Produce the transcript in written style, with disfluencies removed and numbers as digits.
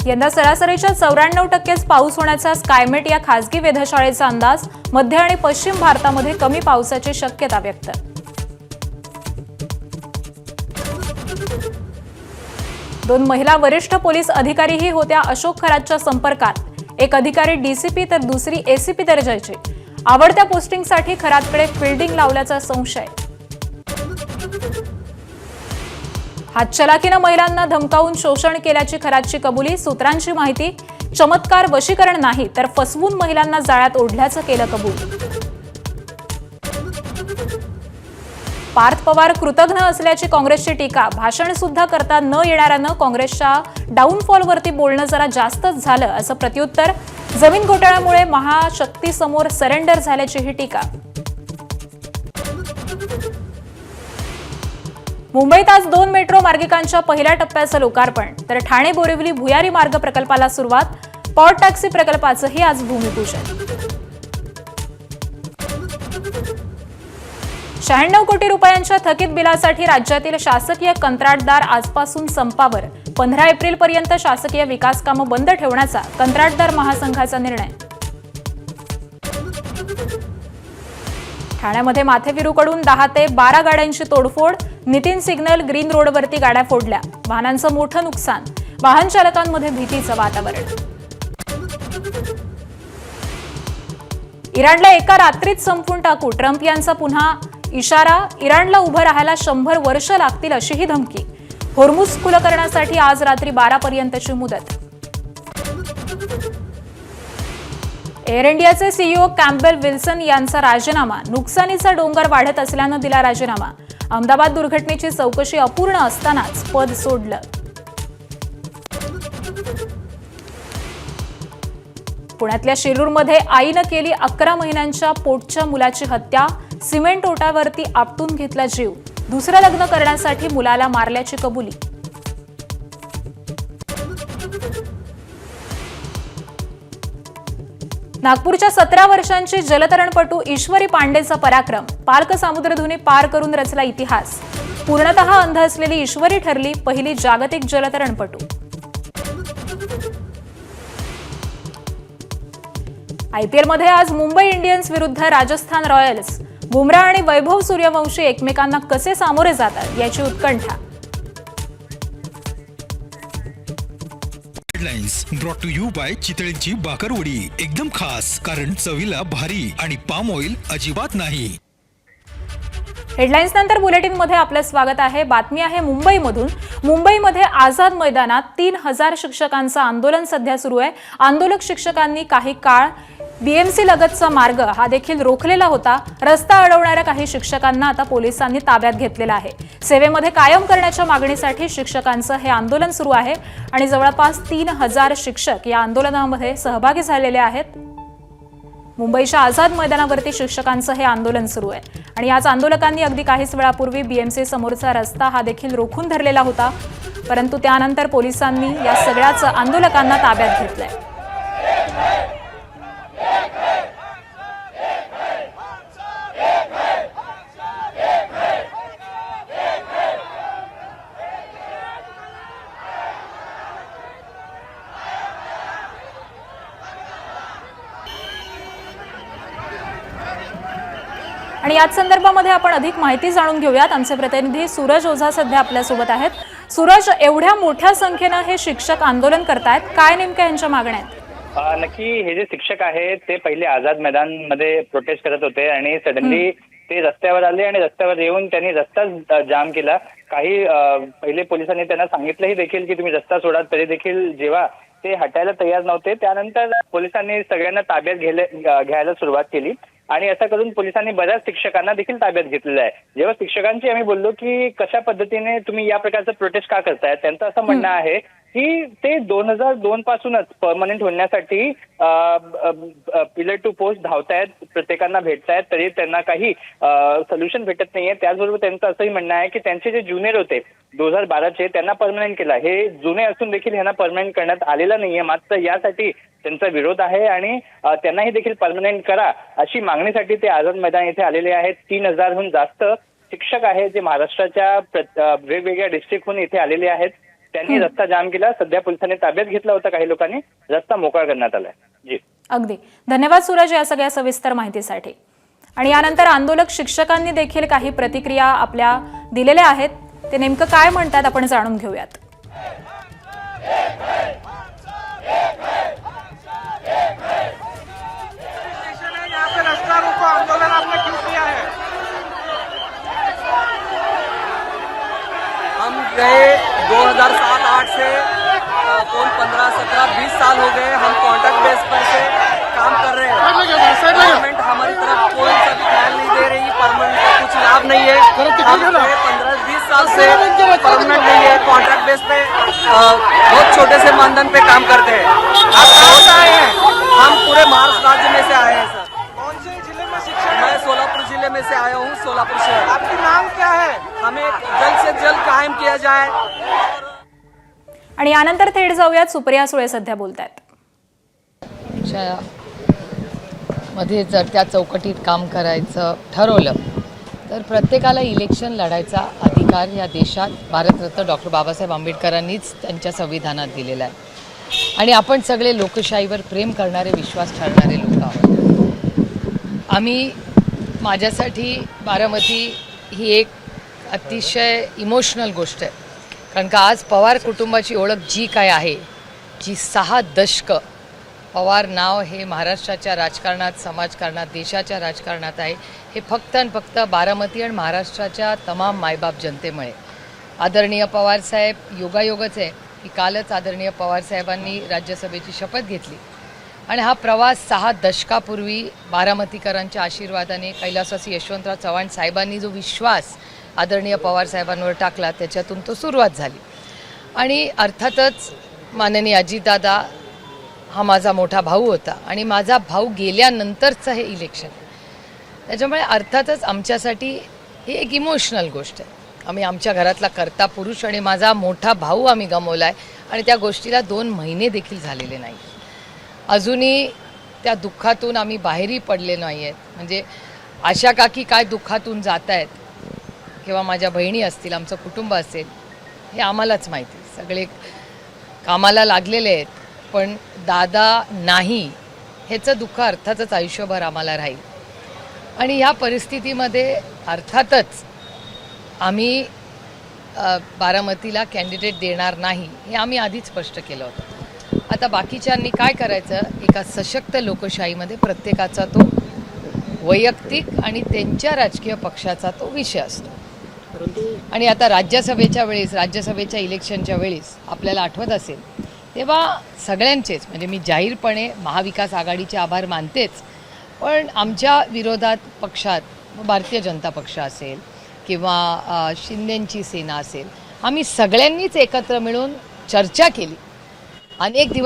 यंदा सरासरीच्या 94% पाऊस होण्याचा स्कायमेट या खासगी वेधशाळेचा अंदाज. मध्य आणि पश्चिम भारतामध्ये कमी पावसाची शक्यता व्यक्त. दोन महिला वरिष्ठ पोलीस अधिकारीही होत्या अशोक खरातच्या संपर्कात. एक अधिकारी डीसीपी तर दुसरी एसीपी दर्जाची. आवडत्या पोस्टिंगसाठी खरातकडे फिल्डिंग लावल्याचा संशय. हातचलाखीनं महिलांना धमकावून शोषण केल्याची खरातची कबुली. सूत्रांची माहिती, चमत्कार वशीकरण नाही तर फसवून महिलांना जाळ्यात ओढल्याचं केलं कबूल. पार्थ पवार कृतघ्न असल्याची काँग्रेसची टीका. भाषण सुद्धा करता न येणाऱ्यानं काँग्रेसच्या डाऊनफॉलवरती बोलणं जरा जास्तच झालं असं प्रत्युत्तर. जमीन घोटाळ्यामुळे महाशक्तीसमोर सरेंडर झाल्याची ही टीका. मुंबईत आज 2 मेट्रो मार्गिकांच्या पहिल्या टप्प्याचं लोकार्पण. तर ठाणे बोरिवली भुयारी मार्ग प्रकल्पाला सुरुवात. पॉड टॅक्सी प्रकल्पाचंही आज भूमिपूजन. 96 कोटी रुपयांच्या थकीत बिलासाठी राज्यातील शासकीय कंत्राटदार आजपासून संपावर. 15 एप्रिलपर्यंत शासकीय विकास कामं बंद ठेवण्याचा कंत्राटदार महासंघाचा निर्णय. ठाण्यामध्ये माथेफिरूकडून 10 ते 12 गाड्यांची तोडफोड. नितीन सिग्नल ग्रीन रोडवरती गाड्या फोडल्या. वाहनांचं मोठं नुकसान. वाहन चालकांमध्ये भीतीचं वातावरण. इराणला एका रात्रीत संपवून टाकू, ट्रम्प यांचा पुन्हा इशारा. इराणला उभं राहायला 100 वर्ष लागतील अशीही धमकी. होर्मुझ खुलं करण्यासाठी आज रात्री 12 पर्यंतची मुदत. एअर इंडियाचे सीईओ कॅम्पबेल विल्सन यांचा राजीनामा. नुकसानीचा डोंगर वाढत असल्यानं दिला राजीनामा. अहमदाबाद दुर्घटनेची चौकशी अपूर्ण असतानाच पद सोडलं. पुण्यातल्या शिरूरमध्ये आईनं केली 11 महिन्यांच्या पोटच्या मुलाची हत्या. सिमेंट ओटावरती आपटून घेतला जीव. दुसरं लग्न करण्यासाठी मुलाला मारल्याची कबुली. नागपूरच्या 17 वर्षांची जलतरणपटू ईश्वरी पांडेचा पराक्रम. पार्क सामुद्रधुनी पार करून रचला इतिहास. पूर्णतः अंध असलेली ईश्वरी ठरली पहिली जागतिक जलतरणपटू. आयपीएलमध्ये आज मुंबई इंडियन्स विरुद्ध राजस्थान रॉयल्स. बुमराह आणि वैभव सूर्यवंशी एकमेकांना कसे सामोरे जातात याची उत्कंठा. Headlines brought to you by चितळेंची बाकरवडी. एकदम खास, कारण चवीला भारी आणि पाम ऑइल अजिबात नाही. हेडलाइन्स नंतर बुलेटिनमध्ये आपलं स्वागत आहे. बातमी आहे मुंबईमधून. मुंबईमध्ये आझाद मैदानात 3000 शिक्षकांचं आंदोलन सध्या सुरू आहे. आंदोलक शिक्षकांनी काही काळ बीएमसी लगतचा मार्ग हा देखील रोखलेला होता. रस्ता अडवणाऱ्या काही शिक्षकांना आता पोलिसांनी ताब्यात घेतलेला आहे. सेवेमध्ये कायम करण्याच्या मागणीसाठी शिक्षकांचं हे आंदोलन सुरू आहे आणि जवळपास 3000 शिक्षक या आंदोलनामध्ये सहभागी झालेले आहेत. मुंबईच्या आझाद मैदानावरती शिक्षकांचं हे आंदोलन सुरू आहे आणि याच आंदोलकांनी अगदी काहीच वेळापूर्वी बीएमसी समोरचा रस्ता हा देखील रोखून धरलेला होता. परंतु त्यानंतर पोलिसांनी या सगळ्याच आंदोलकांना ताब्यात घेतलंय. आणि याच संदर्भामध्ये आपण अधिक माहिती जाणून घेऊयात. आमचे प्रतिनिधी सूरज ओझा सध्या आपल्यासोबत आहेत. सूरज, एवढ्या मोठ्या संख्येनं हे शिक्षक आंदोलन करतायत, काय नेमक्या यांच्या मागण्या आहेत? नक्की हे जे शिक्षक आहेत ते पहिले आझाद मैदानमध्ये प्रोटेस्ट करत होते आणि सडनली ते रस्त्यावर आले आणि रस्त्यावर येऊन त्यांनी रस्ता जाम केला. काही पहिले पोलिसांनी त्यांना सांगितलंही देखील की तुम्ही रस्ता सोडा, तरी देखील जेव्हा ते हटायला तयार नव्हते त्यानंतर पोलिसांनी सगळ्यांना ताब्यात घ्यायला सुरुवात केली आणि असं करून पोलिसांनी बऱ्याच शिक्षकांना देखील ताब्यात घेतलेलं आहे. जेव्हा शिक्षकांची आम्ही बोललो की कशा पद्धतीने तुम्ही या प्रकारचं प्रोटेस्ट का करताय, त्यांचं असं म्हणणं आहे की ते 2002 पासूनच परमनंट होण्यासाठी पिलर टू पोस्ट धावतायत, प्रत्येकांना भेटतायत, तरी त्यांना काही सोल्युशन भेटत नाहीये. त्याचबरोबर त्यांचं असंही म्हणणं आहे की त्यांचे जे ज्युनियर होते 2012चे त्यांना परमनंट केला. हे जुने असून देखील यांना परमनंट करण्यात आलेलं नाहीये. मात्र यासाठी त्यांचा विरोध आहे आणि त्यांनाही देखील परमनंट करा अशी मागणीसाठी ते आझाद मैदान येथे आलेले आहेत. 3000हून जास्त शिक्षक आहेत जे महाराष्ट्राच्या वेगवेगळ्या डिस्ट्रिक्टहून इथे आलेले आहेत. त्यांनी रस्ता जाम केला. सध्या पोलिसांनी ताब्यात घेतला होता, काही लोकांनी रस्ता मोकळा करण्यात आलाय. जी अगदी धन्यवाद सूरज या सगळ्या सविस्तर माहितीसाठी. आणि यानंतर आंदोलक शिक्षकांनी देखील काही प्रतिक्रिया आपल्या दिलेल्या आहेत. ते नेमकं काय म्हणतात आपण जाणून घेऊयात. रास्ता रोको आंदोलन आपने क्यों किया है? हम गए 2007-8 से कौन 15, 17, 20 साल हो गए हम कॉन्ट्रैक्ट बेस पर से काम कर रहे हैं। गवर्नमेंट हमारी तरफ कोई सा भी ख्याल नहीं दे रही, परमानेंट का कुछ लाभ नहीं है। हम गए 15-20 साल से परमानेंट नहीं है, कॉन्ट्रैक्ट बेस पे बहुत छोटे से मानधन पे काम करते हैं। आप कहाँ से आए हैं? हम पूरे महाराष्ट्र राज्य में से आए हैं सर। कौन से जिले में शिक्षण? मैं सोलापुर जिले में से आया हूँ, सोलापुर शहर। आपकी मांग क्या है? हमें जल्द से जल्द कायम किया जाए। आणि यानंतर थेट जाऊयात. सुप्रिया सुळे सध्या बोलतायत. मध्ये जर त्या चौकटीत काम करायचं ठरवलं तर प्रत्येकाला इलेक्शन लढायचा अधिकार या देशात भारतरत्न डॉक्टर बाबासाहेब आंबेडकरांनीच त्यांच्या संविधानात दिलेला आहे. आणि आपण सगळे लोकशाहीवर प्रेम करणारे, विश्वास ठेवणारे लोक आहोत. आम्ही माझ्यासाठी बारामती ही एक अतिशय इमोशनल गोष्ट आहे. कारण का आज पवार कुटुंबाची ओळख जी काय आहे, जी 6 दशकं पवार नाव हे महाराष्ट्राच्या राजकारणात, समाजकारणात, देशाच्या राजकारणात आहे, हे फक्त आणि फक्त बारामती आणि महाराष्ट्राच्या तमाम मायबाप जनतेमुळे. आदरणीय पवारसाहेब, योगायोगच आहे की कालच आदरणीय पवारसाहेबांनी राज्यसभेची शपथ घेतली आणि हा प्रवास 6 दशकापूर्वी बारामतीकरांच्या आशीर्वादाने कैलासवासी यशवंतराव चव्हाण साहेबांनी जो विश्वास आदरणीय पवारसाहेबांवर टाकला त्याच्यातून तो सुरुवात झाली. आणि अर्थातच माननीय अजितदादा हा माझा मोठा भाऊ होता आणि माझा भाऊ गेल्यानंतरचं हे इलेक्शन, त्याच्यामुळे अर्थातच आमच्यासाठी ही एक इमोशनल गोष्ट आहे. आम्ही आमच्या घरातला कर्ता पुरुष आणि माझा मोठा भाऊ आम्ही गमावला आहे आणि त्या गोष्टीला 2 महिने देखील झालेले नाही. अजूनही त्या दुःखातून आम्ही बाहेरही पडले नाही आहेत. म्हणजे आशा काकी काय दुःखातून जात आहेत किंवा माझ्या बहिणी असतील, आमचं कुटुंब असेल, हे आम्हालाच माहिती. सगळे कामाला लागलेले आहेत, पण दादा नाही ह्याचं दुःख अर्थातच आयुष्यभर आम्हाला राहील. आणि ह्या परिस्थितीमध्ये अर्थातच आम्ही बारामतीला कॅन्डिडेट देणार नाही हे आम्ही आधीच स्पष्ट केलं होतं. आता बाकीच्यांनी काय करायचं, एका सशक्त लोकशाहीमध्ये प्रत्येकाचा तो वैयक्तिक आणि त्यांच्या राजकीय पक्षाचा तो विषय असतो. आणि आता राज्यसभेच्या इलेक्शनच्या वेळेस आपल्याला आठवत असेल तेव्हा सगळ्यांचेच, म्हणजे मी जाहीरपणे महाविकास आघाडीचे आभार मानतेच, पण आमच्या विरोधात पक्षात भारतीय जनता पक्ष असेल किंवा शिंदेंची सेना असेल, आम्ही सगळ्यांनीच एकत्र मिळून चर्चा केली. अनेक दिवस